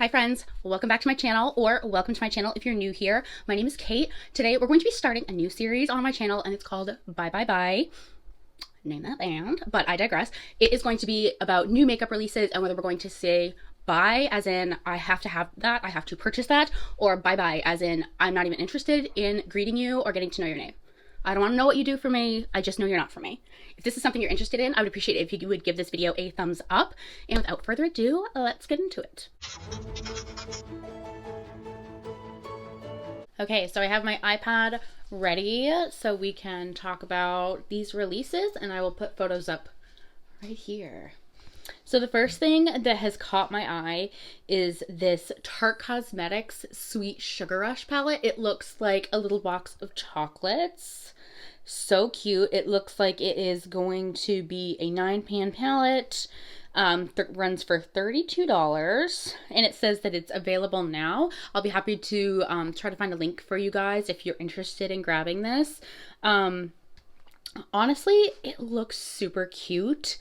Hi friends, welcome back to my channel, or welcome to my channel if you're new here. My name is Kate. Today we're going to be starting a new series on my channel and it's called Bye Bye Bye. Name that band, but I digress. It is going to be about new makeup releases and whether we're going to say bye as in I have to have that, I have to purchase that, or bye bye as in I'm not even interested in greeting you or getting to know your name. I don't want to know what you do for me, I just know you're not for me. If this is something you're interested in, I would appreciate it if you would give this video a thumbs up. And without further ado, let's get into it. Okay, so I have my iPad ready so we can talk about these releases, and I will put photos up right here. So the first thing that has caught my eye is this Tarte Cosmetics Sweet Sugar Rush palette. It looks like a little box of chocolates. So cute. It looks like it is going to be a 9-pan palette. Runs for $32 and it says that it's available now. I'll be happy to try to find a link for you guys if you're interested in grabbing this. Honestly, it looks super cute.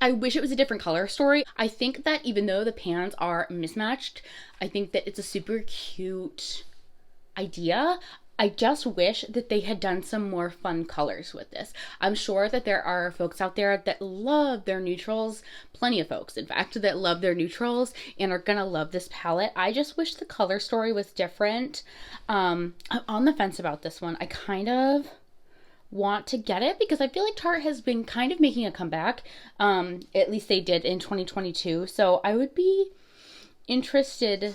I wish it was a different color story. I think that even though the pans are mismatched, I think that it's a super cute idea. I just wish that they had done some more fun colors with this. I'm sure that there are folks out there that love their neutrals, plenty of folks, in fact, that love their neutrals and are gonna love this palette. I just wish the color story was different. I'm on the fence about this one. I kind of want to get it because I feel like Tarte has been kind of making a comeback. At least they did in 2022. So I would be interested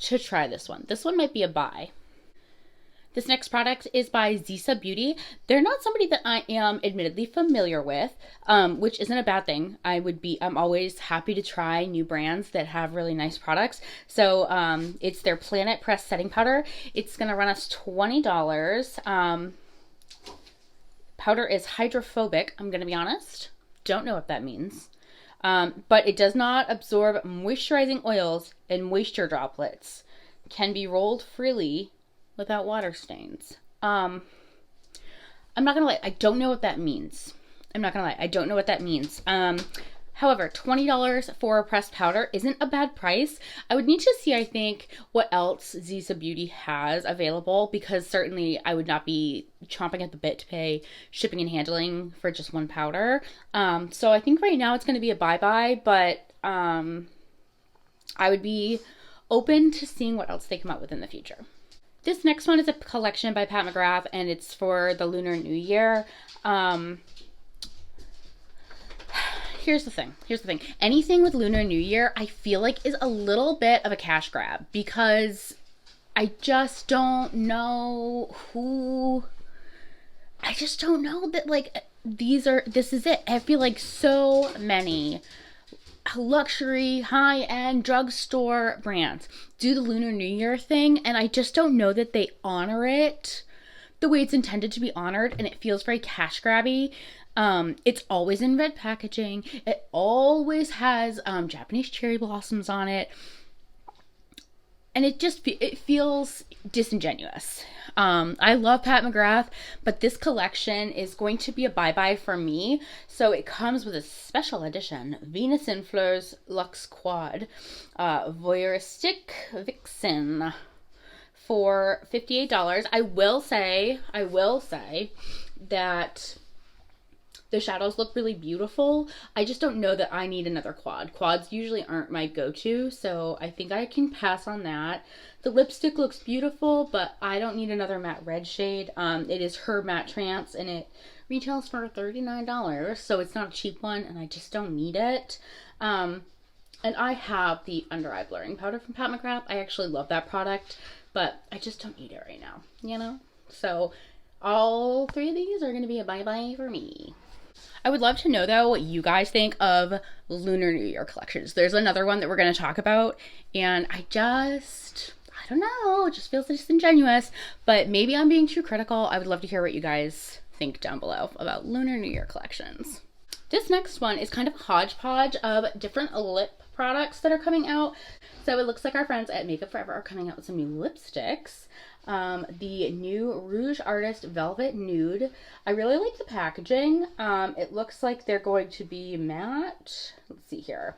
to try this one. This one might be a buy. This next product is by Zisa Beauty. They're not somebody that I am admittedly familiar with, which isn't a bad thing. I'm always happy to try new brands that have really nice products. So it's their Planet Press Setting Powder. It's gonna run us $20. Powder is hydrophobic, I'm gonna be honest. Don't know what that means. But it does not absorb moisturizing oils and moisture droplets. Can be rolled freely without water stains. I'm not gonna lie, I don't know what that means. However, $20 for a pressed powder isn't a bad price. I would need to see, I think, what else Zisa Beauty has available, because certainly I would not be chomping at the bit to pay shipping and handling for just one powder. So I think right now it's gonna be a bye-bye, but I would be open to seeing what else they come up with in the future. This next one is a collection by Pat McGrath, and it's for the Lunar New Year. Here's the thing. Anything with Lunar New Year, I feel like is a little bit of a cash grab because I just don't know that like this is it. I feel like so many luxury high-end drugstore brands do the Lunar New Year thing, and I just don't know that they honor it the way it's intended to be honored, and it feels very cash grabby. It's always in red packaging. It always has Japanese cherry blossoms on it, and it feels disingenuous. I love Pat McGrath, but this collection is going to be a bye-bye for me. So it comes with a special edition Venus in Fleurs Luxe Quad Voyeuristic Vixen for $58. I will say that the shadows look really beautiful. I just don't know that I need another quad. Quads usually aren't my go-to, so I think I can pass on that. The lipstick looks beautiful, but I don't need another matte red shade. It is her Matte Trance, and it retails for $39, so it's not a cheap one, and I just don't need it. And I have the under eye blurring powder from Pat McGrath. I actually love that product, but I just don't need it right now, you know? So all three of these are going to be a bye-bye for me. I would love to know, though, what you guys think of Lunar New Year collections. There's another one that we're going to talk about, and I don't know, it just feels disingenuous, but maybe I'm being too critical. I would love to hear what you guys think down below about Lunar New Year collections. This next one is kind of a hodgepodge of different lip products that are coming out. So it looks like our friends at Makeup Forever are coming out with some new lipsticks. The new Rouge Artist Velvet Nude. I really like the packaging. It looks like they're going to be matte. Let's see here.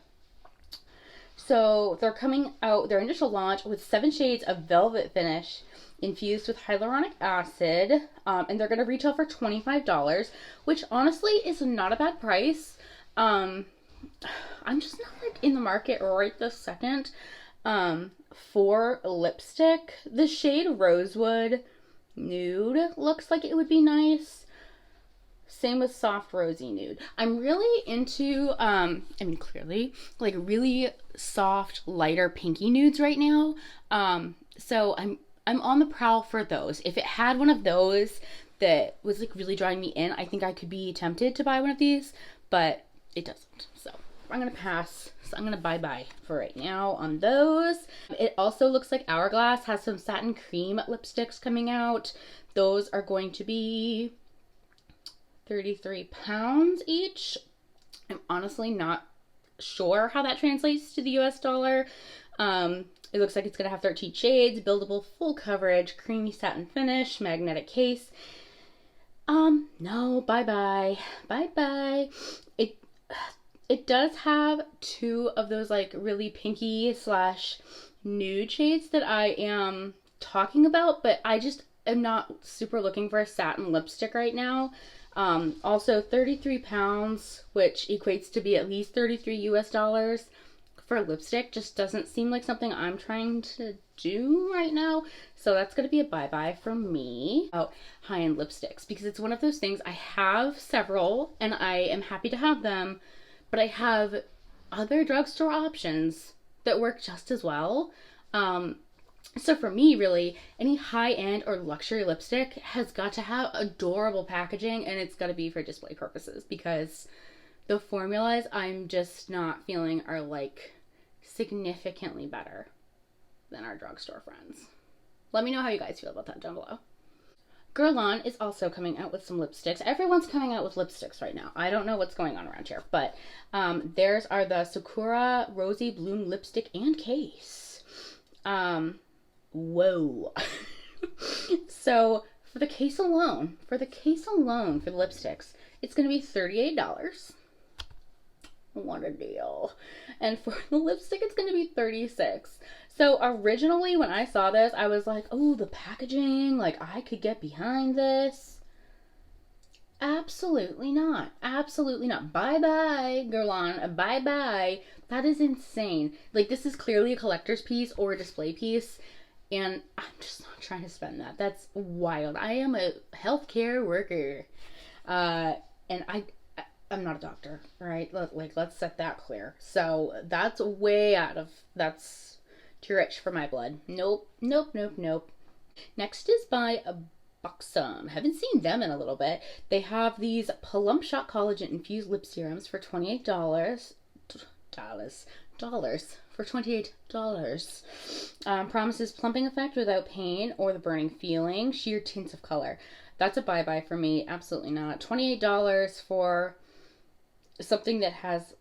So they're coming out, their initial launch with 7 shades of velvet finish infused with hyaluronic acid. And they're going to retail for $25, which honestly is not a bad price. I'm just not like in the market right this second for lipstick. The shade Rosewood Nude looks like it would be nice. Same with Soft Rosy Nude. I'm really into, clearly, like really soft, lighter pinky nudes right now. So I'm on the prowl for those. If it had one of those that was like really drawing me in, I think I could be tempted to buy one of these, but it doesn't. So I'm gonna pass. So I'm gonna bye for right now on those. It also looks like Hourglass has some satin cream lipsticks coming out. Those are going to be 33 pounds each. I'm honestly not sure how that translates to the US dollar. It looks like it's going to have 13 shades, buildable full coverage, creamy satin finish, magnetic case. No, bye-bye. Bye-bye. It does have 2 of those like really pinky / nude shades that I am talking about, but I just am not super looking for a satin lipstick right now. Also 33 pounds, which equates to be at least 33 US dollars for lipstick, just doesn't seem like something I'm trying to do right now. So that's going to be a bye-bye from me. Oh, high-end lipsticks, because it's one of those things. I have several and I am happy to have them, but I have other drugstore options that work just as well. So for me, really, any high-end or luxury lipstick has got to have adorable packaging, and it's got to be for display purposes, because the formulas I'm just not feeling are like significantly better than our drugstore friends. Let me know how you guys feel about that down below. Guerlain is also coming out with some lipsticks. Everyone's coming out with lipsticks right now. I don't know what's going on around here, but theirs are the Sakura Rosy Bloom lipstick and case. Whoa. So for the case alone, for the lipsticks, it's going to be $38. What a deal. And for the lipstick, it's going to be $36. So originally when I saw this, I was like, oh, the packaging, like I could get behind this. Absolutely not. Absolutely not. Bye-bye, Guerlain. Bye-bye. That is insane. Like, this is clearly a collector's piece or a display piece, and I'm just not trying to spend that. That's wild. I am a healthcare worker. And I'm not a doctor, right? Like, let's set that clear. So that's way that's too rich for my blood. Nope. Next is by Buxom. Haven't seen them in a little bit. They have these Plump Shot Collagen Infused Lip Serums for $28. For $28. Promises plumping effect without pain or the burning feeling. Sheer tints of color. That's a bye-bye for me. Absolutely not. $28 for something that has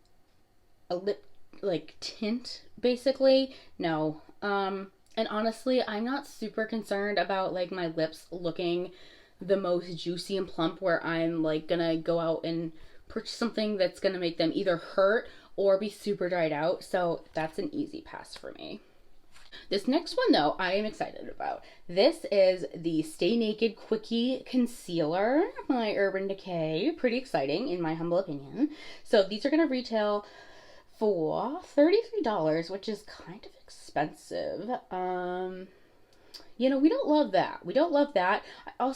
a lip like tint, basically. No. And honestly, I'm not super concerned about like my lips looking the most juicy and plump, where I'm like gonna go out and purchase something that's gonna make them either hurt or be super dried out. So that's an easy pass for me. This next one, though, I am excited about. This is the Stay Naked Quickie Concealer by Urban Decay. Pretty exciting, in my humble opinion. So these are going to retail for $33, which is kind of expensive. You know, we don't love that. We don't love that. I'm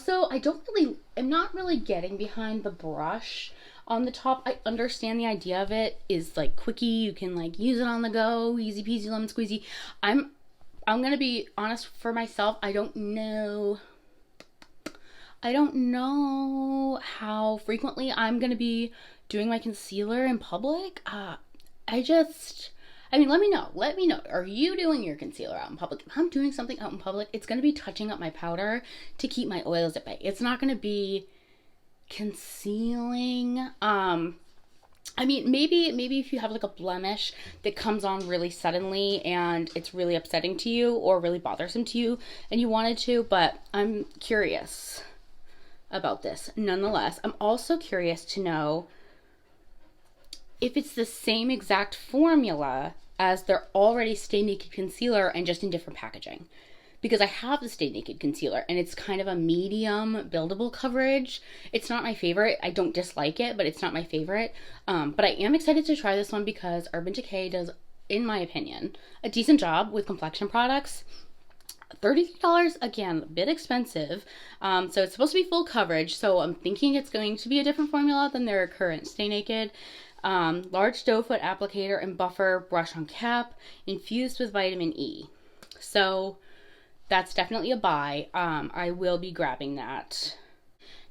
not really getting behind the brush on the top. I understand the idea of it is like quickie. You can like use it on the go, easy peasy lemon squeezy. I'm gonna be honest for myself. I don't know how frequently I'm gonna be doing my concealer in public. Let me know. Let me know. Are you doing your concealer out in public? If I'm doing something out in public, it's going to be touching up my powder to keep my oils at bay. It's not going to be concealing. Maybe if you have like a blemish that comes on really suddenly and it's really upsetting to you or really bothersome to you and you wanted to, but I'm curious about this. Nonetheless, I'm also curious to know if it's the same exact formula as their already Stay Naked concealer and just in different packaging. Because I have the Stay Naked concealer and it's kind of a medium buildable coverage. It's not my favorite. I don't dislike it, but it's not my favorite. But I am excited to try this one because Urban Decay does, in my opinion, a decent job with complexion products. $33, again, a bit expensive. So it's supposed to be full coverage. So I'm thinking it's going to be a different formula than their current Stay Naked. Large doe foot applicator and buffer brush on cap infused with vitamin E. So that's definitely a buy. I will be grabbing that.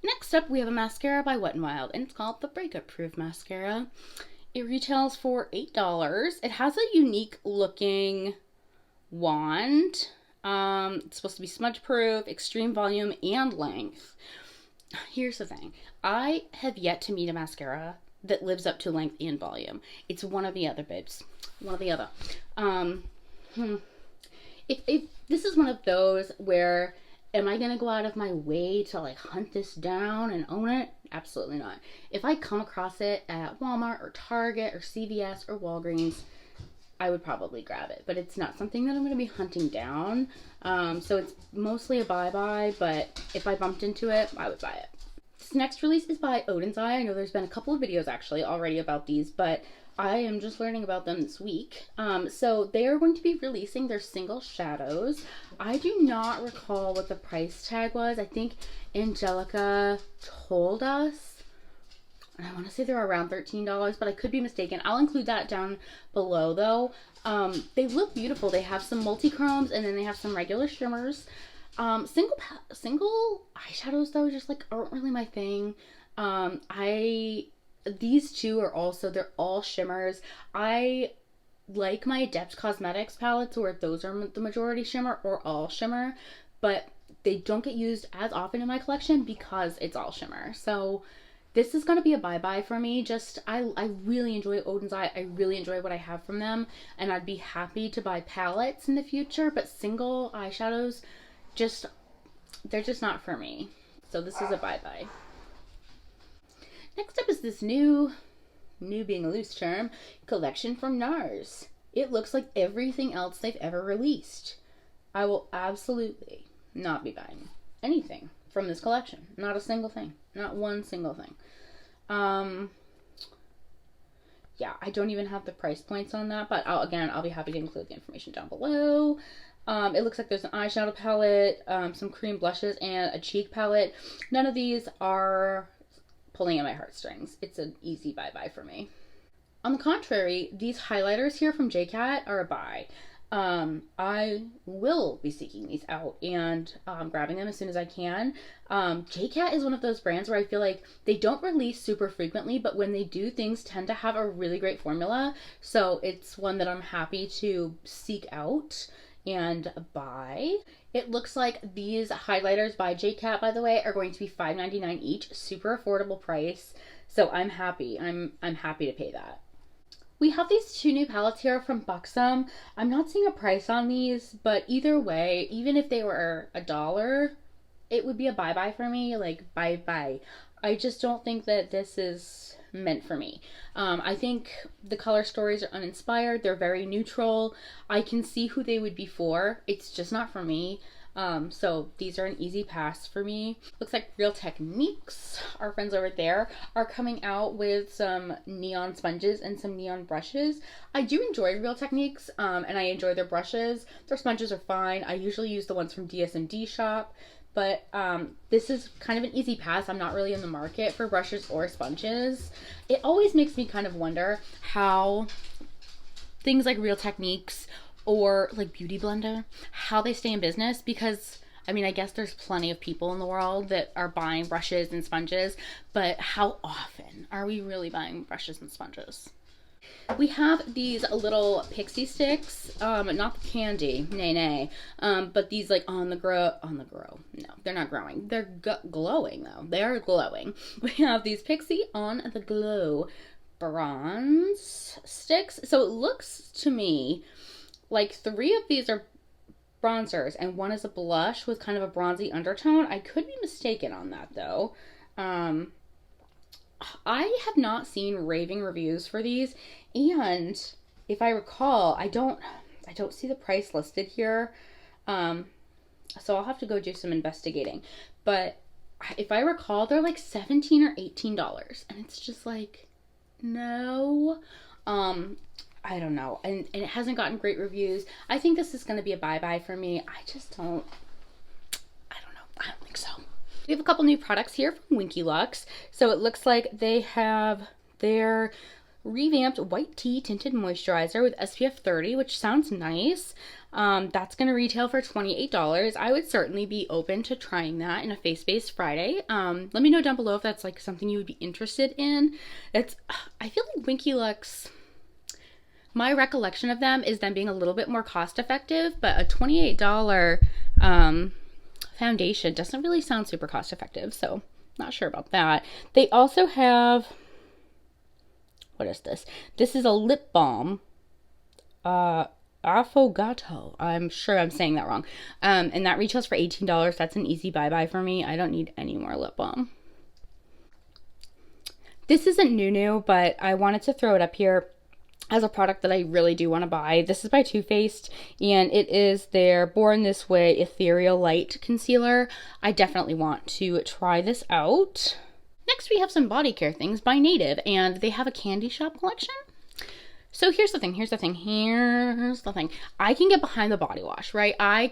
Next up, we have a mascara by Wet n Wild, and it's called the Breakup Proof Mascara. It retails for $8. It has a unique looking wand. It's supposed to be smudge proof, extreme volume, and length. Here's the thing. I have yet to meet a mascara that lives up to length and volume. It's one of the other, babes. One of the other. If this is one of those where, am I gonna go out of my way to like hunt this down and own it? Absolutely not. If I come across it at Walmart or Target or CVS or Walgreens, I would probably grab it, but it's not something that I'm gonna be hunting down. So it's mostly a buy, but if I bumped into it, I would buy it. This next release is by Odin's Eye. I know there's been a couple of videos actually already about these, but I am just learning about them this week. So they are going to be releasing their single shadows. I do not recall what the price tag was. I think Angelica told us. I want to say they're around $13, but I could be mistaken. I'll include that down below though. They look beautiful. They have some multi-chromes and then they have some regular shimmers. Single eyeshadows though just like aren't really my thing. These two are also, they're all shimmers. I like my Adept Cosmetics palettes where those are the majority shimmer or all shimmer, but they don't get used as often in my collection because it's all shimmer. So this is going to be a bye-bye for me. Just, I really enjoy Odin's Eye. I really enjoy what I have from them, and I'd be happy to buy palettes in the future, but single eyeshadows, they're just not for me. So this is a bye-bye. Next up is this new being a loose term, collection from NARS. It looks like everything else they've ever released. I will absolutely not be buying anything from this collection. Not a single thing. Not one single thing. Yeah, I don't even have the price points on that, but I'll be happy to include the information down below. It looks like there's an eyeshadow palette, some cream blushes, and a cheek palette. None of these are pulling at my heartstrings. It's an easy bye-bye for me. On the contrary, these highlighters here from JCat are a buy. I will be seeking these out and grabbing them as soon as I can. JCat is one of those brands where I feel like they don't release super frequently, but when they do, things tend to have a really great formula. So it's one that I'm happy to seek out and buy. It looks like these highlighters by JCat, by the way, are going to be $5.99 each. Super affordable price. So I'm happy. I'm happy to pay that. We have these two new palettes here from Buxom. I'm not seeing a price on these, but either way, even if they were $1, it would be a bye-bye for me. Like, bye-bye. I just don't think that this is meant for me. I think the color stories are uninspired. They're very neutral. I can see who they would be for. It's just not for me. So these are an easy pass for me. Looks like Real Techniques, our friends over there, are coming out with some neon sponges and some neon brushes. I do enjoy Real Techniques, and I enjoy their brushes. Their sponges are fine. I usually use the ones from DSMD Shop. But this is kind of an easy pass. I'm not really in the market for brushes or sponges. It always makes me kind of wonder how things like Real Techniques or like Beauty Blender, how they stay in business, because I mean, I guess there's plenty of people in the world that are buying brushes and sponges, but how often are we really buying brushes and sponges? We have these little pixie sticks, not the candy, nay, but these like on the grow, no, they're not growing, they're glowing though, they are glowing. We have these Pixie on the Glow bronze sticks, so it looks to me like 3 of these are bronzers and 1 is a blush with kind of a bronzy undertone. I could be mistaken on that though. I have not seen raving reviews for these, and if I recall, I don't see the price listed here. So I'll have to go do some investigating. But if I recall, they're like $17 or $18. And it's just like, no. I don't know. And it hasn't gotten great reviews. I think this is going to be a bye-bye for me. I don't know. I don't think so. We have a couple new products here from E.L.F. So it looks like they have their revamped white tea tinted moisturizer with SPF 30, which sounds nice. That's going to retail for $28. I would certainly be open to trying that in a face-based Friday. Let me know down below if that's like something you would be interested in. I feel like E.L.F, my recollection of them is them being a little bit more cost effective, but a $28 foundation doesn't really sound super cost effective, so not sure about that. They also have, what is this? This is a lip balm, Affogato. I'm sure I'm saying that wrong. And that retails for $18. That's an easy bye-bye for me. I don't need any more lip balm. This isn't new, but I wanted to throw it up here as a product that I really do want to buy. This is by Too Faced, and it is their Born This Way Ethereal Light Concealer. I definitely want to try this out. Next, we have some body care things by Native, and they have a candy shop collection. So here's the thing. I can get behind the body wash, right? I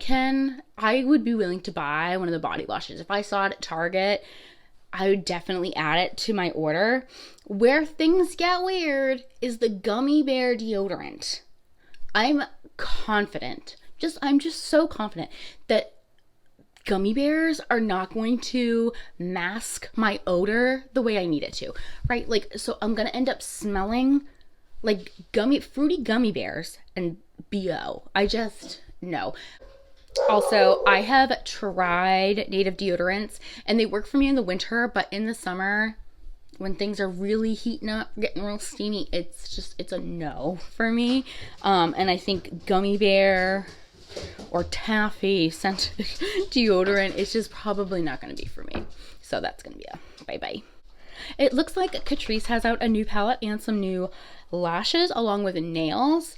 would be willing to buy one of the body washes. If I saw it at Target, I would definitely add it to my order. Where things get weird is the gummy bear deodorant. I'm just so confident that gummy bears are not going to mask my odor the way I need it to, right? Like, so I'm gonna end up smelling like fruity gummy bears and BO. No. Also, I have tried Native deodorants and they work for me in the winter, but in the summer, when things are really heating up, getting real steamy, it's a no for me. And I think gummy bear or taffy scented deodorant is just probably not going to be for me. So that's going to be a bye-bye. It looks like Catrice has out a new palette and some new lashes along with nails.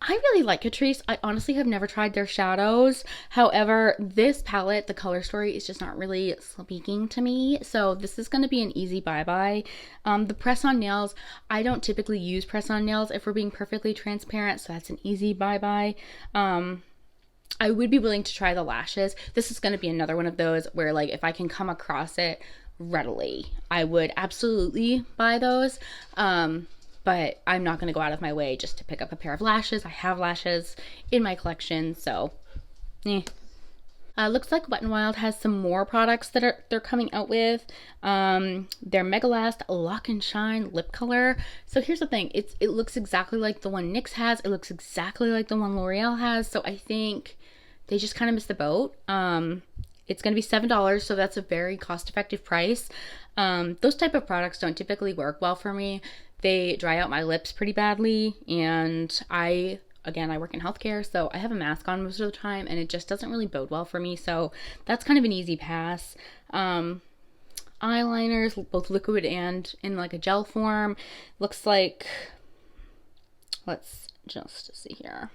I really like Catrice. I honestly have never tried their shadows. However, this palette, the color story, is just not really speaking to me. So this is going to be an easy bye-bye. The press-on nails, I don't typically use press-on nails if we're being perfectly transparent. So that's an easy bye-bye. I would be willing to try the lashes. This is going to be another one of those where, like, if I can come across it readily, I would absolutely buy those. But I'm not going to go out of my way just to pick up a pair of lashes. I have lashes in my collection, so looks like Wet n Wild has some more products that they're coming out with. Their Mega Last Lock and Shine lip color. So here's the thing. It looks exactly like the one NYX has. It looks exactly like the one L'Oreal has. So I think they just kind of missed the boat. It's going to be $7, so that's a very cost-effective price. Those type of products don't typically work well for me. They dry out my lips pretty badly, and I work in healthcare, so I have a mask on most of the time, and it just doesn't really bode well for me, so that's kind of an easy pass. Eyeliners, both liquid and in like a gel form. Looks like, let's just see here.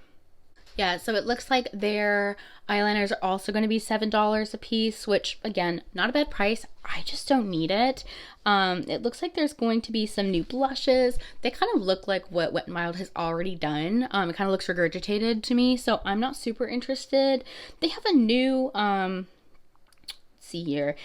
Yeah, so it looks like their eyeliners are also going to be $7 a piece, which, again, not a bad price. I just don't need it. It looks like there's going to be some new blushes. They kind of look like what Wet n Wild has already done. It kind of looks regurgitated to me, so I'm not super interested. They have a new, let's see here,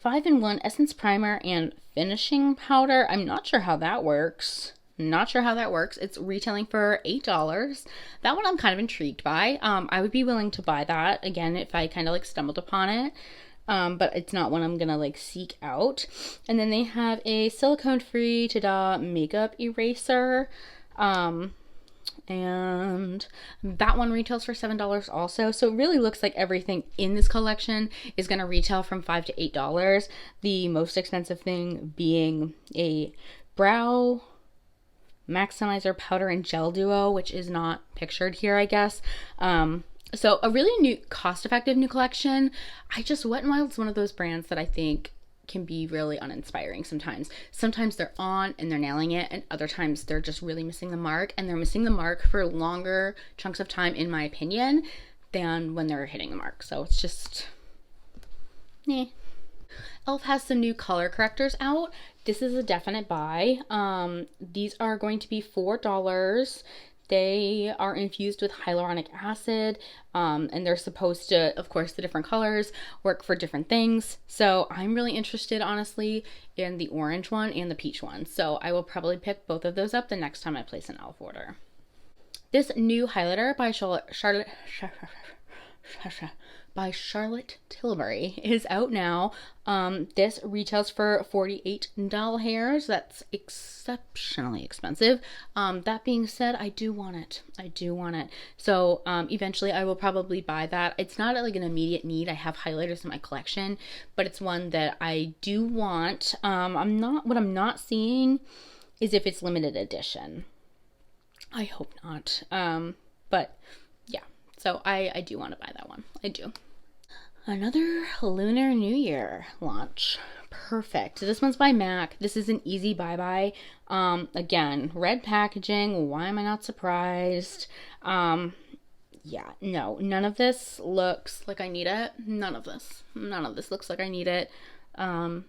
5-in-1 Essence Primer and Finishing Powder. I'm not sure how that works. It's retailing for $8. That one I'm kind of intrigued by. I would be willing to buy that again if I kind of like stumbled upon it. But it's not one I'm gonna like seek out. And then they have a silicone-free Tada makeup eraser. And that one retails for $7 also. So it really looks like everything in this collection is gonna retail from $5 to $8. The most expensive thing being a brow maximizer powder and gel duo, which is not pictured here, I guess. So a really new cost-effective new collection. Wet n Wild's one of those brands that I think can be really uninspiring sometimes. Sometimes they're on and they're nailing it, and other times they're just really missing the mark, and they're missing the mark for longer chunks of time, in my opinion, than when they're hitting the mark. So it's just, eh. E.L.F has some new color correctors out. This is a definite buy. These are going to be $4. They are infused with hyaluronic acid, and they're supposed to, of course, the different colors work for different things. So I'm really interested, honestly, in the orange one and the peach one. So I will probably pick both of those up the next time I place an E.L.F order. This new highlighter by Charlotte Tilbury is out now. This retails for $48. That's exceptionally expensive. That being said, I do want it. So eventually I will probably buy that. It's not like an immediate need. I have highlighters in my collection, but it's one that I do want. What I'm not seeing is if it's limited edition. I hope not. But yeah, so I do want to buy that one. I do. Another Lunar New Year launch. Perfect. This one's by MAC. This is an easy buy. Again, red packaging. Why am I not surprised? Yeah, no, none of this looks like I need it. None of this looks like I need it. The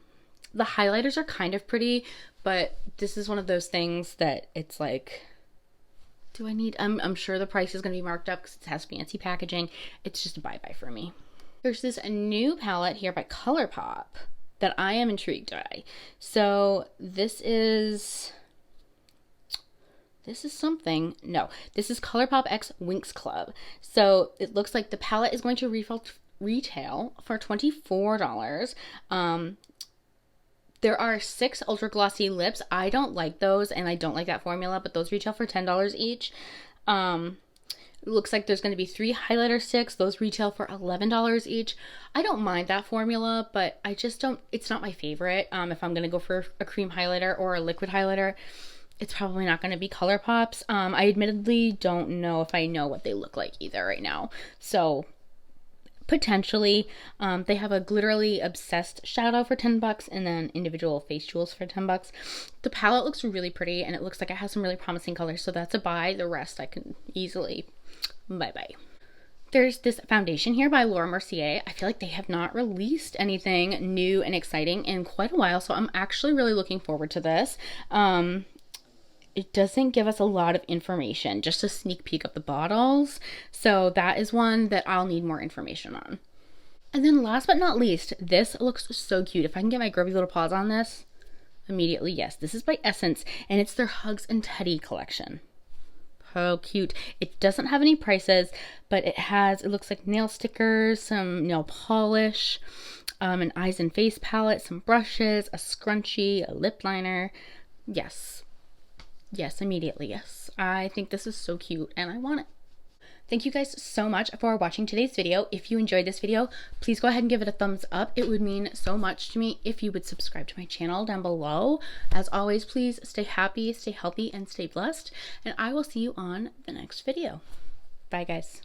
highlighters are kind of pretty, but this is one of those things that it's like, do I need? I'm sure the price is going to be marked up because it has fancy packaging. It's just a buy for me. There's this new palette here by ColourPop that I am intrigued by. So this is something. No, this is ColourPop X Winx Club. So it looks like the palette is going to retail for $24. There are 6 ultra glossy lips. I don't like those, and I don't like that formula, but those retail for $10 each. It looks like there's going to be 3 highlighter sticks. Those retail for $11 each. I don't mind that formula, but I just don't, it's not my favorite. If I'm going to go for a cream highlighter or a liquid highlighter, it's probably not going to be ColourPop's. I admittedly don't know if I know what they look like either right now. So potentially, they have a Glitterly Obsessed shadow for $10 and then individual face jewels for $10. The palette looks really pretty, and it looks like it has some really promising colors, so that's a buy. The rest I can easily bye. There's this foundation here by Laura Mercier. I feel like they have not released anything new and exciting in quite a while, so I'm actually really looking forward to this. It doesn't give us a lot of information, just a sneak peek of the bottles. So that is one that I'll need more information on. And then last but not least, this looks so cute. If I can get my grubby little paws on this, immediately, yes. This is by Essence, and it's their Hugs and Teddy collection. So cute. It doesn't have any prices, but it looks like nail stickers, some nail polish, an eyes and face palette, some brushes, a scrunchie, a lip liner. Yes, immediately, yes. I think this is so cute, and I want it. Thank you guys so much for watching today's video. If you enjoyed this video, please go ahead and give it a thumbs up. It would mean so much to me if you would subscribe to my channel down below. As always, please stay happy, stay healthy, and stay blessed. And I will see you on the next video. Bye, guys.